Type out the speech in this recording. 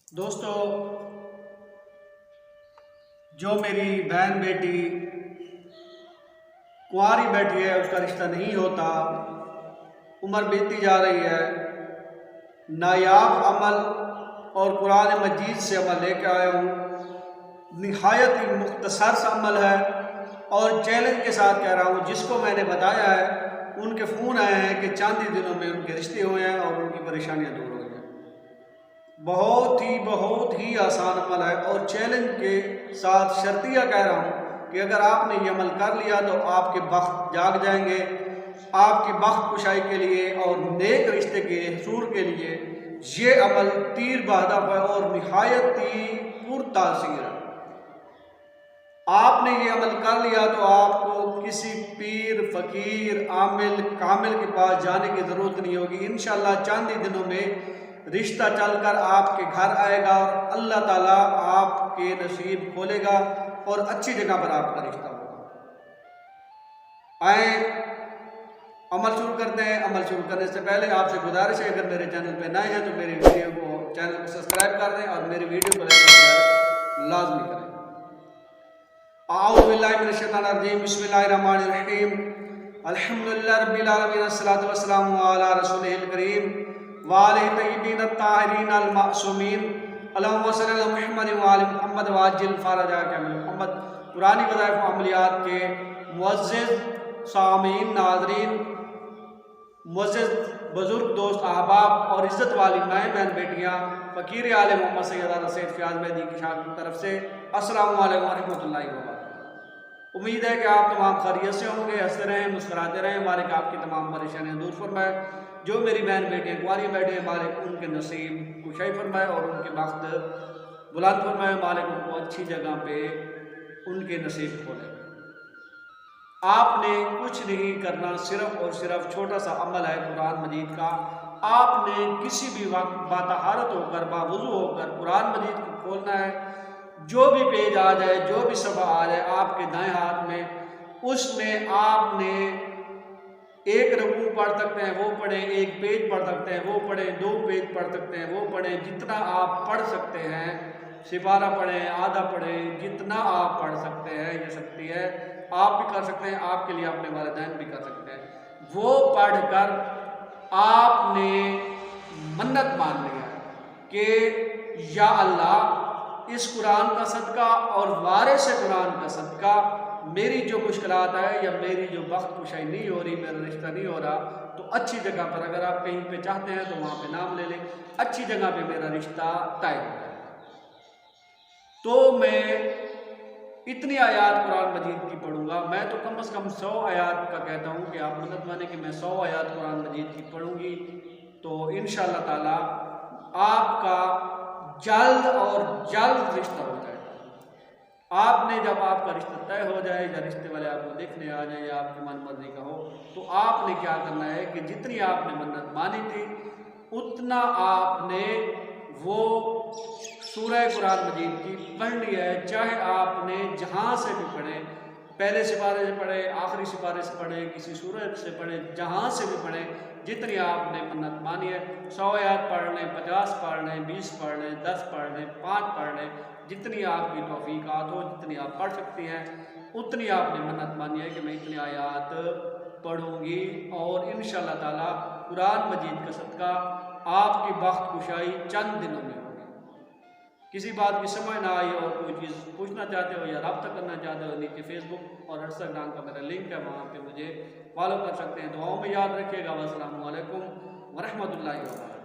दोस्तों, जो मेरी बहन बेटी कुंवारी बैठी है उसका रिश्ता नहीं होता, उम्र बीतती जा रही है, नायाब अमल और कुरान मजीद से अमल लेकर आया हूँ। निहायत ही मुख्तसर सा अमल है और चैलेंज के साथ कह रहा हूँ। जिसको मैंने बताया है उनके फ़ोन आए हैं कि चंद ही दिनों में उनके रिश्ते हुए हैं और उनकी परेशानियाँ दूर हो गई हैं। बहुत ही आसान अमल है और चैलेंज के साथ शर्तिया कह रहा हूँ कि अगर आपने ये अमल कर लिया तो आपके बख्त जाग जाएंगे। आपकी बख्त कुशाई के लिए और नेक रिश्ते के हसूल के लिए ये अमल तीर बहदफ है और निहायत ही पुरतासीर है। आपने ये अमल कर लिया तो आपको किसी पीर, फकीर, आमिल, कामिल के पास जाने की ज़रूरत नहीं होगी। इंशाअल्लाह चंद ही दिनों में रिश्ता चलकर आपके घर आएगा और अल्लाह ताला आपके नसीब खोलेगा और अच्छी जगह पर आपका रिश्ता होगा। आए अमल शुरू करते हैं। अमल शुरू करने से पहले आपसे गुजारिश है, अगर मेरे चैनल पर नए हैं तो मेरे वीडियो को चैनल को सब्सक्राइब कर दें और मेरे वीडियो को लाइक लाजमी करें। आऊज़ु बिल्लाहि मिनश शैतानिर रजीम, बिस्मिल्लाहिर रहमानिर रहीम, अल्हम्दुलिल्लाहि रब्बिल आलमीन, अस्सलातु वस्सलामु अला रसूलिल करीम व आलिहि तय्यबीन अत्ताहिरीन अल मासूमीन, अल्लाहुम्मा सल्लि अला मुहम्मद व आलि मुहम्मद व अज्जिल फरजा मुहम्मद। पुरानी वज़ाइफ व अमलियात के मुअज़्ज़िज़ सामीन, नाज़रीन, मुअज़्ज़िज़ बुज़ुर्ग दोस्त, अहबाब और इज़्ज़त वाली माएँ बहन बेटियाँ, फ़कीर आले मोहम्मद सैयद सैयद फ़याज़ मेहदी की शाख की तरफ से अस्सलामु अलैकुम व रहमतुल्लाहि व बरकातुहू। उम्मीद है कि आप तमाम खैरियत से होंगे, हंसते रहें, मुस्कुराते रहें। मालिक आपकी तमाम परेशानियाँ दूर फरमाए। जो मेरी बहन बेटियाँ कुंवारी बैठे हैं, मालिक उनके नसीब कुशाई फरमाए और उनके बख्त बुलंद फरमाए। मालिक उनको अच्छी जगह पे उनके नसीब खोले। आपने कुछ नहीं करना, सिर्फ और सिर्फ छोटा सा अमल है कुरान मजीद का। आपने किसी भी वक्त बातहारत होकर, बावुज़ू होकर कुरान मजीद को खोलना है। जो भी पेज आ जाए, जो भी सफ़ा आ जाए आपके दाएं हाथ में, उसमें आपने एक रकू पढ़ सकते हैं वो पढ़ें, एक पेज पढ़ सकते हैं वो पढ़ें, 2 पेज पढ़ सकते हैं वो पढ़ें। जितना आप पढ़ सकते हैं, सिपारा पढ़ें, आधा पढ़ें, जितना आप पढ़ सकते हैं, ये शक्ति है, आप भी कर सकते हैं, आपके लिए अपने वालिदैन भी कर सकते हैं। वो पढ़कर आपने मन्नत मान लिया कि या अल्लाह, इस कुरान का सदका और वारिस कुरान का सदका मेरी जो मुश्किलात है या मेरी जो वक्त कुशाई नहीं हो रही, मेरा रिश्ता नहीं हो रहा, तो अच्छी जगह पर, अगर आप कहीं पे चाहते हैं तो वहाँ पे नाम ले लें, अच्छी जगह पे मेरा रिश्ता तय हो जाए। तो मैं इतनी आयात कुरान मजीद की पढ़ूंगा। मैं तो कम से कम 100 आयात का कहता हूँ कि आप मदद माने कि मैं 100 आयात कुरान मजीद की पढ़ूंगी। तो इंशाअल्लाह ताला आपका जल्द और जल्द रिश्ता हो जाएगा। आपने जब आपका रिश्ता तय हो जाए या रिश्ते वाले आपको देखने आ जाए या आपकी मन मर्जी का हो, तो आपने क्या करना है कि जितनी आपने मन्नत मानी थी उतना आपने वो सूरह कुरान मजीद की पढ़नी है। चाहे आपने जहाँ से भी पढ़े, पहले सिपारे से पढ़े, आखिरी सिपारे से पढ़े, किसी सूरह से पढ़े, जहाँ से भी पढ़े, जितनी आपने मन्नत मानी है, 100 आयत पढ़ लें, 50 पढ़ लें, 20 पढ़ लें, 10 पढ़ लें, 5 पढ़ लें, जितनी आपकी तौफीकात हो, जितनी आप पढ़ सकती हैं, उतनी आपने मन्नत मानी है कि मैं इतनी आयात पढ़ूंगी और इंशाअल्लाह ताला कुरान मजीद का सदका आपकी बख्त कुशाई चंद दिनों में होगी। किसी बात की समझ ना आई और कोई चीज़ पूछना चाहते हो या रब्ता करना चाहते हो, नीचे फेसबुक और इंस्टाग्राम का मेरा लिंक है, वहाँ पे मुझे फॉलो कर सकते हैं। दुआओं में याद रखिएगा। अस्सलामु अलैकुम व रहमतुल्लाहि व बरकातुहू।